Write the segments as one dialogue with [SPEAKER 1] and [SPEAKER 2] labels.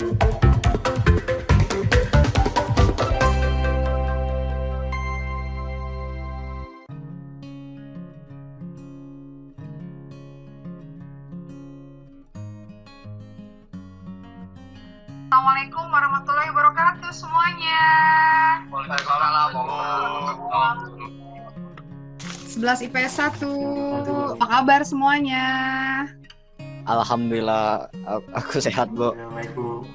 [SPEAKER 1] Assalamualaikum warahmatullahi wabarakatuh semuanya.
[SPEAKER 2] Waalaikumsalam.
[SPEAKER 1] 11 IPS 1. Apa kabar semuanya?
[SPEAKER 2] Alhamdulillah, aku sehat, Bu.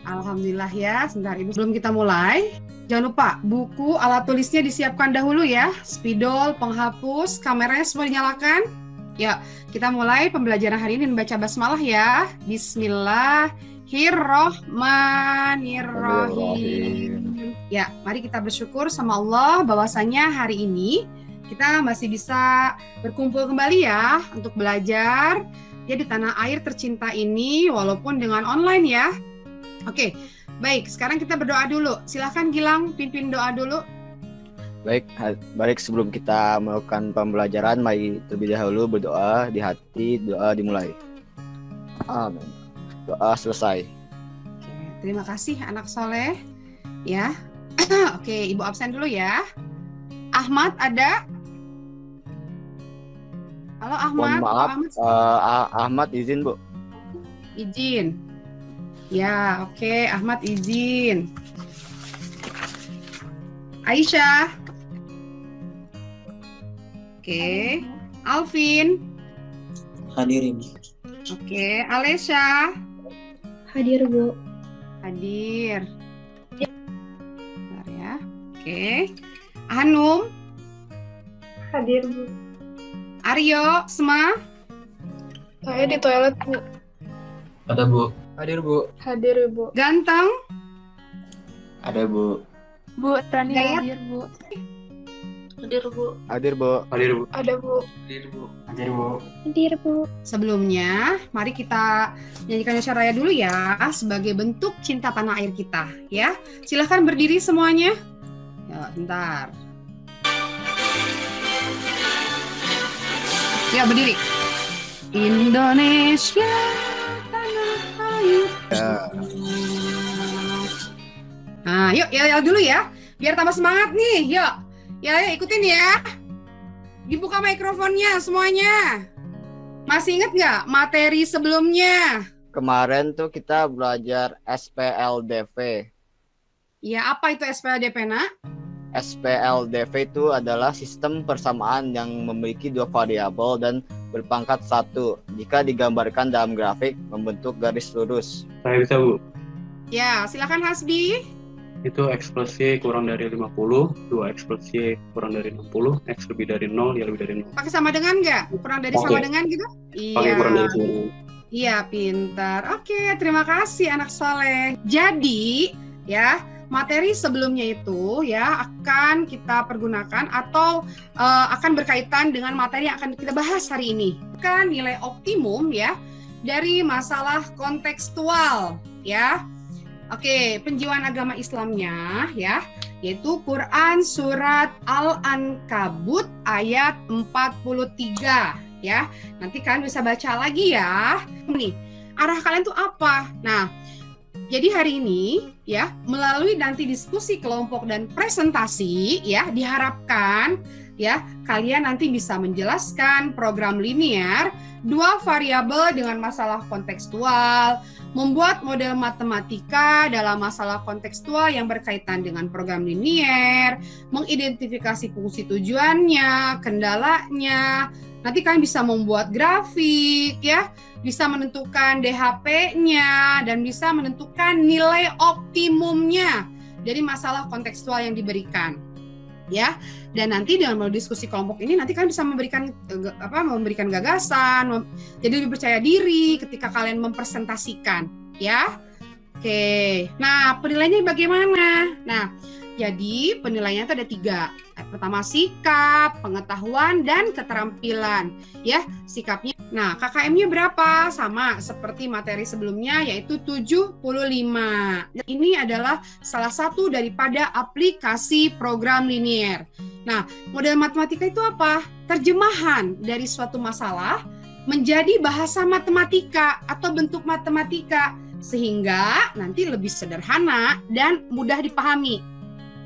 [SPEAKER 1] Alhamdulillah ya. Sebentar Ibu, sebelum kita mulai, jangan lupa buku alat tulisnya disiapkan dahulu ya. Spidol, penghapus, kameranya semua dinyalakan. Ya, kita mulai pembelajaran hari ini membaca basmalah ya. Bismillahirrahmanirrahim. Ya, mari kita bersyukur sama Allah bahwasanya hari ini kita masih bisa berkumpul kembali ya untuk belajar ya di tanah air tercinta ini walaupun dengan online ya. Oke, baik. Sekarang kita berdoa dulu. Silahkan Gilang, pimpin doa dulu.
[SPEAKER 2] Baik, sebelum kita melakukan pembelajaran, mari terlebih dahulu berdoa di hati, doa dimulai. Amin. Doa selesai.
[SPEAKER 1] Terima kasih anak soleh ya. Oke, Ibu absen dulu ya. Ahmad ada? Halo Ahmad.
[SPEAKER 2] Mohon maaf, Ahmad izin, Bu.
[SPEAKER 1] Izin. Ya, oke, Ahmad izin. Aisyah. Oke. Alvin.
[SPEAKER 3] Hadir, Ibu.
[SPEAKER 1] Oke, Alesha.
[SPEAKER 4] Hadir, Bu.
[SPEAKER 1] Hadir. Bentar ya. Oke. Hanum.
[SPEAKER 4] Hadir, Bu.
[SPEAKER 1] Aryo, Sema.
[SPEAKER 4] Saya di toilet, Bu.
[SPEAKER 3] Ada, Bu. Hadir, Bu.
[SPEAKER 4] Hadir, Bu.
[SPEAKER 1] Ganteng.
[SPEAKER 3] Ada, Bu.
[SPEAKER 4] Bu, Rani
[SPEAKER 1] Gayat.
[SPEAKER 4] hadir, Bu. Hadir, Bu.
[SPEAKER 2] Hadir, Bu.
[SPEAKER 3] Hadir, Bu.
[SPEAKER 4] Ada, Bu.
[SPEAKER 3] Hadir, Bu. Hadir, Bu.
[SPEAKER 4] Hadir, Bu.
[SPEAKER 1] Sebelumnya, mari kita nyanyikan Indonesia Raya dulu ya sebagai bentuk cinta tanah air kita ya. Silahkan berdiri semuanya. Ya, bentar. Ya, berdiri. Indonesia tanah air.
[SPEAKER 2] Ya.
[SPEAKER 1] Nah, yuk ya dulu ya. Biar tambah semangat nih. Yuk. Ya, ikutin ya. Dibuka mikrofonnya semuanya. Masih ingat nggak materi sebelumnya?
[SPEAKER 2] Kemarin tuh kita belajar SPLDV.
[SPEAKER 1] Ya, apa itu SPLDP, nak?
[SPEAKER 2] SPLDV itu adalah sistem persamaan yang memiliki dua variabel dan berpangkat satu. Jika digambarkan dalam grafik, membentuk garis lurus.
[SPEAKER 5] Saya bisa, Bu.
[SPEAKER 1] Ya, silakan Hasbi.
[SPEAKER 5] Itu X plus Y kurang dari 50, 2X plus Y kurang dari 60, X lebih dari 0, Y lebih dari 0.
[SPEAKER 1] Pakai sama dengan nggak? Kurang dari
[SPEAKER 5] Oke.
[SPEAKER 1] sama dengan gitu?
[SPEAKER 5] Pakai kurang dari
[SPEAKER 1] Iya.
[SPEAKER 5] 0.
[SPEAKER 1] Iya, pintar. Oke, terima kasih anak soleh. Jadi, ya, materi sebelumnya itu ya akan kita pergunakan atau akan berkaitan dengan materi yang akan kita bahas hari ini. Kan nilai optimum ya dari masalah kontekstual ya. Oke, penjiwaan agama Islamnya ya, yaitu Quran surat Al-Ankabut ayat 43 ya. Nanti kalian bisa baca lagi ya. Nih, arah kalian tuh apa? Nah, jadi hari ini ya, melalui nanti diskusi kelompok dan presentasi ya, diharapkan ya kalian nanti bisa menjelaskan program linear, dua variabel dengan masalah kontekstual, membuat model matematika dalam masalah kontekstual yang berkaitan dengan program linear, mengidentifikasi fungsi tujuannya, kendalanya. Nanti kalian bisa membuat grafik ya, bisa menentukan DHP-nya dan bisa menentukan nilai optimumnya dari masalah kontekstual yang diberikan. Ya, dan nanti dalam diskusi kelompok ini nanti kalian bisa memberikan gagasan, jadi lebih percaya diri ketika kalian mempresentasikan, ya. Oke, nah penilaiannya bagaimana? Nah, jadi penilaiannya itu ada 3. Pertama sikap, pengetahuan, dan keterampilan. Ya, sikapnya. Nah, KKM-nya berapa? Sama seperti materi sebelumnya, yaitu 75. Ini adalah salah satu daripada aplikasi program linear. Nah, model matematika itu apa? Terjemahan dari suatu masalah menjadi bahasa matematika atau bentuk matematika. sehingga nanti lebih sederhana dan mudah dipahami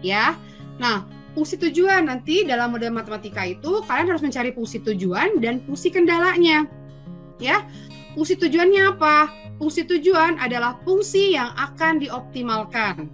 [SPEAKER 1] ya. Nah, fungsi tujuan nanti dalam model matematika itu kalian harus mencari fungsi tujuan dan fungsi kendalanya ya. Fungsi tujuannya apa? Fungsi tujuan adalah fungsi yang akan dioptimalkan,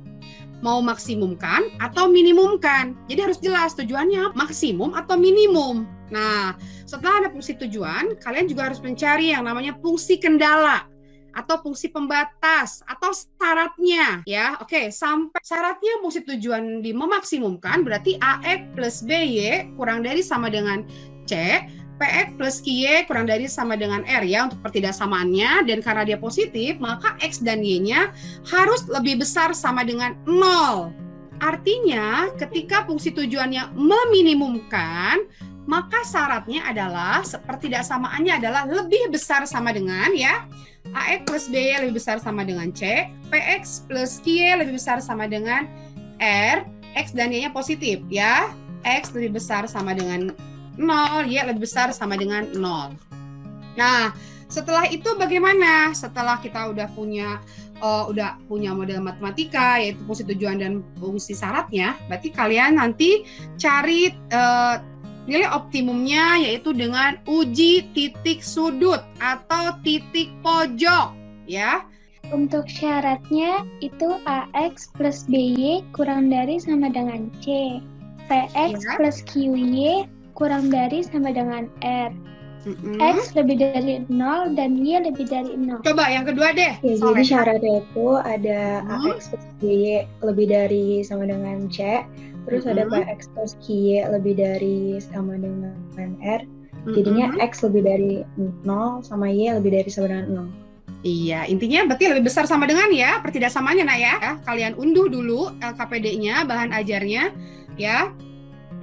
[SPEAKER 1] mau maksimumkan atau minimumkan. Jadi harus jelas tujuannya maksimum atau minimum. Nah, setelah ada fungsi tujuan, kalian juga harus mencari yang namanya fungsi kendala atau fungsi pembatas atau syaratnya ya. Oke, sampai syaratnya fungsi tujuan memaksimumkan berarti AX plus BY kurang dari sama dengan C, PX plus QY kurang dari sama dengan R ya untuk pertidaksamaannya, dan karena dia positif maka X dan Y-nya harus lebih besar sama dengan 0. Artinya ketika fungsi tujuannya meminimumkan, maka syaratnya adalah pertidaksamaannya adalah lebih besar sama dengan ya AX plus BY lebih besar sama dengan C, PX plus QY lebih besar sama dengan R, X dan Y-nya positif ya. X lebih besar sama dengan 0, Y lebih besar sama dengan 0. Nah, setelah itu bagaimana? Setelah kita udah punya model matematika yaitu fungsi tujuan dan fungsi syaratnya, berarti kalian nanti cari nilai optimumnya yaitu dengan uji titik sudut atau titik pojok ya.
[SPEAKER 4] Untuk syaratnya itu AX plus BY kurang dari sama dengan C, PX
[SPEAKER 1] Ya.
[SPEAKER 4] plus QY kurang dari sama dengan R, X lebih dari 0 dan Y lebih dari 0.
[SPEAKER 1] Coba yang kedua deh.
[SPEAKER 6] Ya, jadi
[SPEAKER 1] Soleh.
[SPEAKER 6] syaratnya itu ada AX plus BY lebih dari sama dengan C, terus ada PX plus QY lebih dari sama dengan R, jadinya X lebih dari 0 sama Y lebih dari sama dengan 0.
[SPEAKER 1] Iya, intinya berarti lebih besar sama dengan ya, pertidaksamaannya nak ya. Kalian unduh dulu LKPD-nya, bahan ajarnya ya.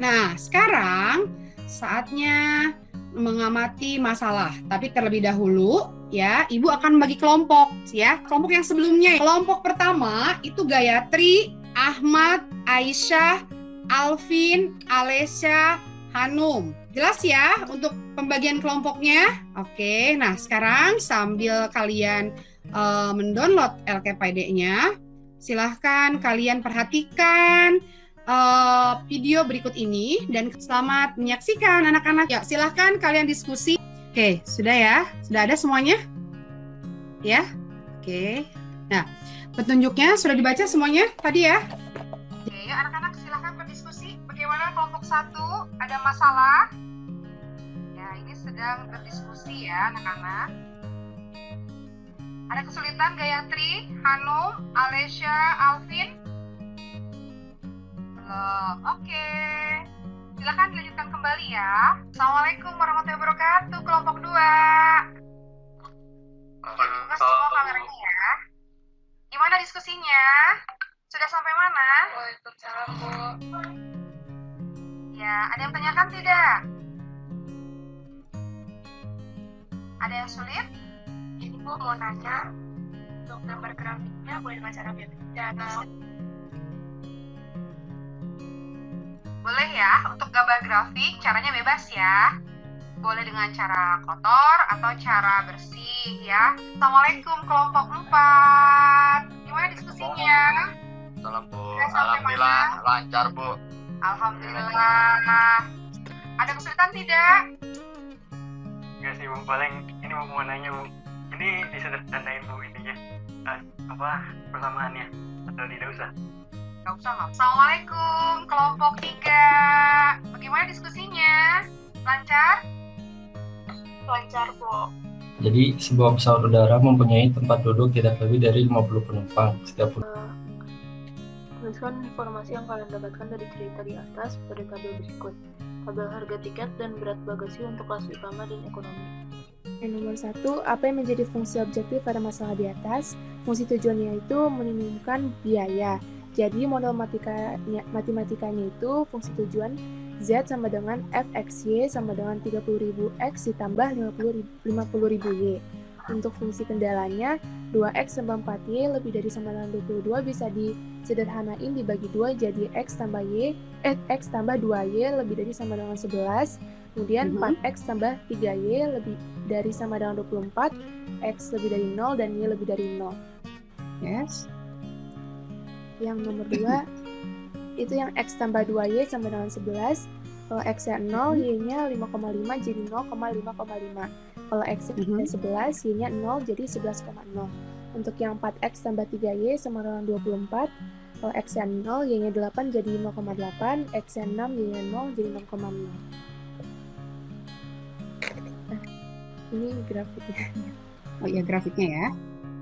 [SPEAKER 1] Nah, sekarang saatnya mengamati masalah. Tapi terlebih dahulu ya, Ibu akan membagi kelompok ya. Kelompok yang sebelumnya. Kelompok pertama itu Gayatri, Ahmad, Aisyah, Alvin, Alesya, Hanum. Jelas ya untuk pembagian kelompoknya? Oke, nah sekarang sambil kalian mendownload LKPD-nya, silahkan kalian perhatikan video berikut ini dan selamat menyaksikan anak-anak. Ya, silahkan kalian diskusi. Oke, sudah ya? Sudah ada semuanya? Ya? Oke. Nah, petunjuknya sudah dibaca semuanya tadi ya? Oke, anak-anak silahkan berdiskusi. Bagaimana kelompok 1? Ada masalah? Ya, ini sedang berdiskusi ya anak-anak. Ada kesulitan Gayatri, Hanum, Alesya, Alvin? Oke, silakan dilanjutkan kembali ya. Assalamualaikum warahmatullahi wabarakatuh. Kelompok 2. Buka semua kameranya ya. Gimana diskusinya? Sudah sampai mana?
[SPEAKER 4] Waalaikumsalam, Bu.
[SPEAKER 1] Ya, ada yang tanyakan tidak? Ada yang sulit?
[SPEAKER 4] Ini Bu mau nanya, untuk gambar grafiknya boleh dengan cara biasa.
[SPEAKER 1] Boleh ya, untuk gambar grafik caranya bebas ya. Boleh dengan cara kotor atau cara bersih ya. Assalamualaikum kelompok 4. Gimana diskusinya?
[SPEAKER 2] Salam Bu.
[SPEAKER 1] Sudah sampai
[SPEAKER 2] Alhamdulillah
[SPEAKER 1] mana?
[SPEAKER 2] lancar Bu.
[SPEAKER 1] Alhamdulillah. Ada kesulitan tidak?
[SPEAKER 5] Enggak sih Bu, paling ini mau nanya Bu. Ini disederhanain Bu ininya. Persamaannya atau tidak usah?
[SPEAKER 1] Gak usah nggak? Assalamualaikum kelompok 3. Bagaimana diskusinya? Lancar?
[SPEAKER 4] Lancar, Bu.
[SPEAKER 3] Jadi sebuah pesawat udara mempunyai tempat duduk tidak lebih dari 50 penumpang setiap
[SPEAKER 7] Tuliskan informasi yang kalian dapatkan dari cerita di atas pada tabel berikut. Tabel harga tiket dan berat bagasi untuk kelas utama dan ekonomi.
[SPEAKER 8] Yang nomor 1, apa yang menjadi fungsi objektif pada masalah di atas? Fungsi tujuannya itu meminimumkan biaya. Jadi model matematikanya itu fungsi tujuan Z sama dengan Fxy sama dengan 30.000 X ditambah 50.000 Y. Untuk fungsi kendalanya, 2X tambah 4Y lebih dari sama dengan 22 bisa disederhanain dibagi 2 jadi X tambah 2Y lebih dari sama dengan 11. Kemudian 4X tambah 3Y lebih dari sama dengan 24, X lebih dari 0 dan Y lebih dari 0.
[SPEAKER 1] Yes.
[SPEAKER 8] Yang nomor 2 itu yang X tambah 2Y sama dengan 11. Kalau X-nya 0, Y-nya 5,5 jadi 0,5,5. Kalau X-nya 11, Y-nya 0 jadi 11,0. Untuk yang 4X tambah 3Y sama dengan 24. Kalau X-nya 0, Y-nya 8 jadi 0,8. X-nya 6, Y-nya 0 jadi 0,0. Nah, ini grafiknya.
[SPEAKER 1] Oh iya, grafiknya ya.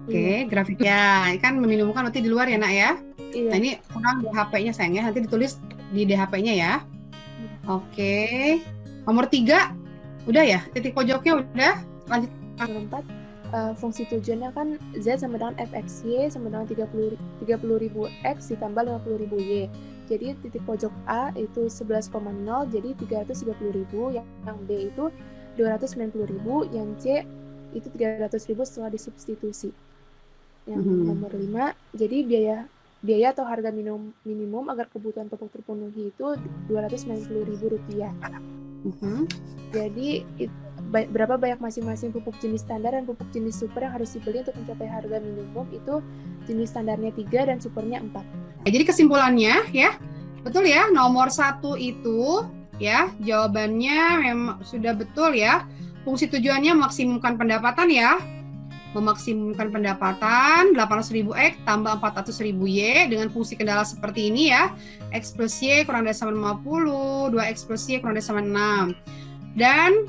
[SPEAKER 1] Oke, grafiknya. Kan meminumkan nanti di luar ya, Nak ya?
[SPEAKER 8] Iya.
[SPEAKER 1] Nah, ini kurang DHP-nya sayang ya. Nanti ditulis di DHP-nya ya. Oke. Nomor 3. Udah ya? Titik pojoknya udah? Lanjut.
[SPEAKER 8] Nomor 4. Fungsi tujuannya kan Z sama dengan fxy sama dengan 30.000 X ditambah 50.000 Y. Jadi titik pojok A itu 11,0 jadi 330.000. Yang B itu 290.000. Yang C itu 300.000 setelah disubstitusi. Yang nomor 5, jadi biaya atau harga minimum agar kebutuhan pokok terpenuhi itu Rp290.000. Jadi berapa banyak masing-masing pupuk jenis standar dan pupuk jenis super yang harus dibeli untuk mencapai harga minimum itu jenis standarnya 3 dan supernya 4.
[SPEAKER 1] Jadi kesimpulannya ya, betul ya, nomor 1 itu ya, jawabannya memang sudah betul ya. Fungsi tujuannya memaksimumkan pendapatan ya. Memaksimumkan pendapatan 800.000 X tambah 400.000 Y dengan fungsi kendala seperti ini ya. X plus Y kurang dari sama 50, 2X plus Y kurang dari sama 6. Dan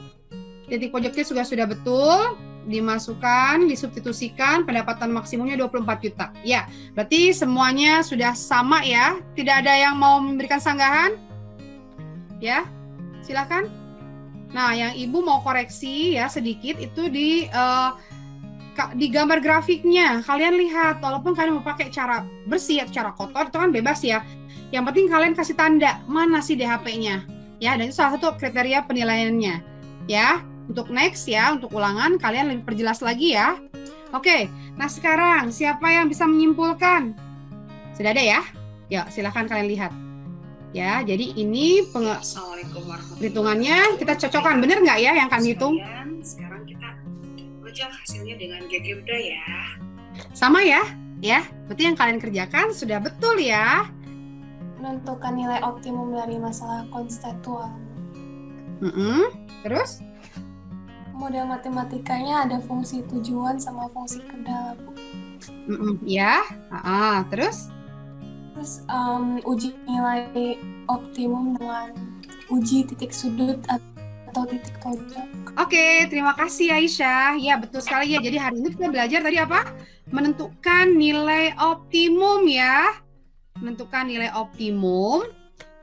[SPEAKER 1] titik pojoknya sudah betul, dimasukkan, disubstitusikan, pendapatan maksimumnya 24 juta. Ya, berarti semuanya sudah sama ya. Tidak ada yang mau memberikan sanggahan? Ya, silakan. Nah, yang Ibu mau koreksi ya sedikit itu di gambar grafiknya. Kalian lihat, walaupun kalian mau pakai cara bersih atau cara kotor itu kan bebas ya. Yang penting kalian kasih tanda mana sih DHP-nya. Ya, dan itu salah satu kriteria penilaiannya. Ya, untuk next ya, untuk ulangan kalian lebih perjelas lagi ya. Oke, nah sekarang siapa yang bisa menyimpulkan? Sudah ada ya? Ya, silakan kalian lihat. Ya, jadi ini perhitungannya kita cocokkan, bener nggak ya yang kami hitung? Sekarang kita cocok hasilnya dengan GeoGebra ya. Sama ya, berarti yang kalian kerjakan sudah betul ya.
[SPEAKER 9] Menentukan nilai optimum dari masalah konseptual.
[SPEAKER 1] Terus?
[SPEAKER 9] Model matematikanya ada fungsi tujuan sama fungsi kendala, Bu.
[SPEAKER 1] Ya, terus?
[SPEAKER 9] Terus uji nilai optimum dengan uji titik sudut atau titik pojok.
[SPEAKER 1] Oke, terima kasih Aisyah. Ya, betul sekali ya. Jadi hari ini kita belajar tadi apa? Menentukan nilai optimum ya. Menentukan nilai optimum.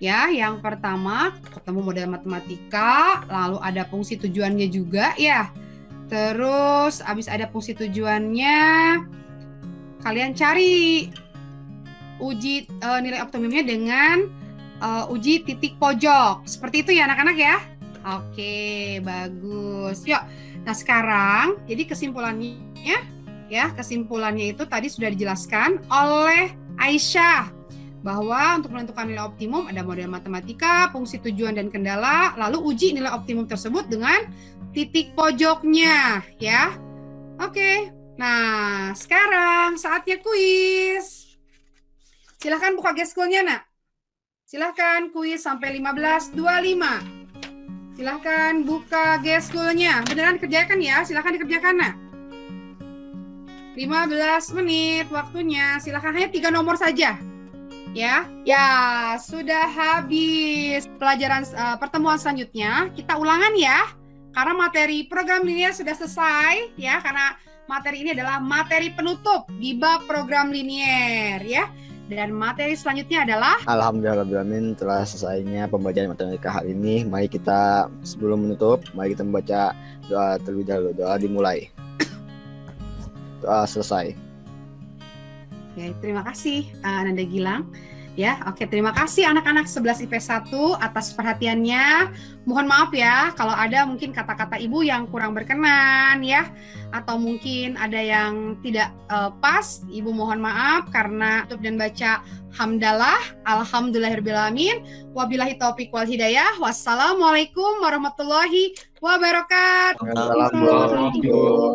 [SPEAKER 1] Ya, yang pertama ketemu model matematika, lalu ada fungsi tujuannya juga ya. Terus habis ada fungsi tujuannya, kalian cari uji nilai optimumnya dengan uji titik pojok. Seperti itu ya anak-anak ya. Oke, bagus. Yuk. Nah, sekarang jadi kesimpulannya itu tadi sudah dijelaskan oleh Aisyah bahwa untuk menentukan nilai optimum ada model matematika, fungsi tujuan dan kendala, lalu uji nilai optimum tersebut dengan titik pojoknya ya. Oke. Nah, sekarang saatnya kuis. Silahkan buka Geschoolnya, Nak. Silahkan kuis sampai 15.25. Silahkan buka Geschoolnya. Beneran kerjakan ya, silahkan dikerjakan, Nak. 15 menit waktunya. Silahkan, hanya 3 nomor saja. Ya, sudah habis pelajaran pertemuan selanjutnya. Kita ulangan ya, karena materi program linear sudah selesai ya, karena materi ini adalah materi penutup di bab program linear ya. Dan materi selanjutnya adalah
[SPEAKER 2] Alhamdulillahirrahmanirrahim, telah selesainya pembacaan matematika hari ini. Mari kita sebelum menutup, mari kita membaca doa terlebih dahulu. Doa dimulai. Doa selesai.
[SPEAKER 1] Ya, terima kasih Nanda Gilang. Ya, oke, terima kasih anak-anak 11 IP 1 atas perhatiannya. Mohon maaf ya kalau ada mungkin kata-kata Ibu yang kurang berkenan ya, atau mungkin ada yang tidak pas. Ibu mohon maaf karena tutup dan baca hamdalah, alhamdulillahirobbilalamin, wabillahi taufiq wal hidayah. Wassalamualaikum warahmatullahi wabarakatuh.
[SPEAKER 2] Assalamualaikum.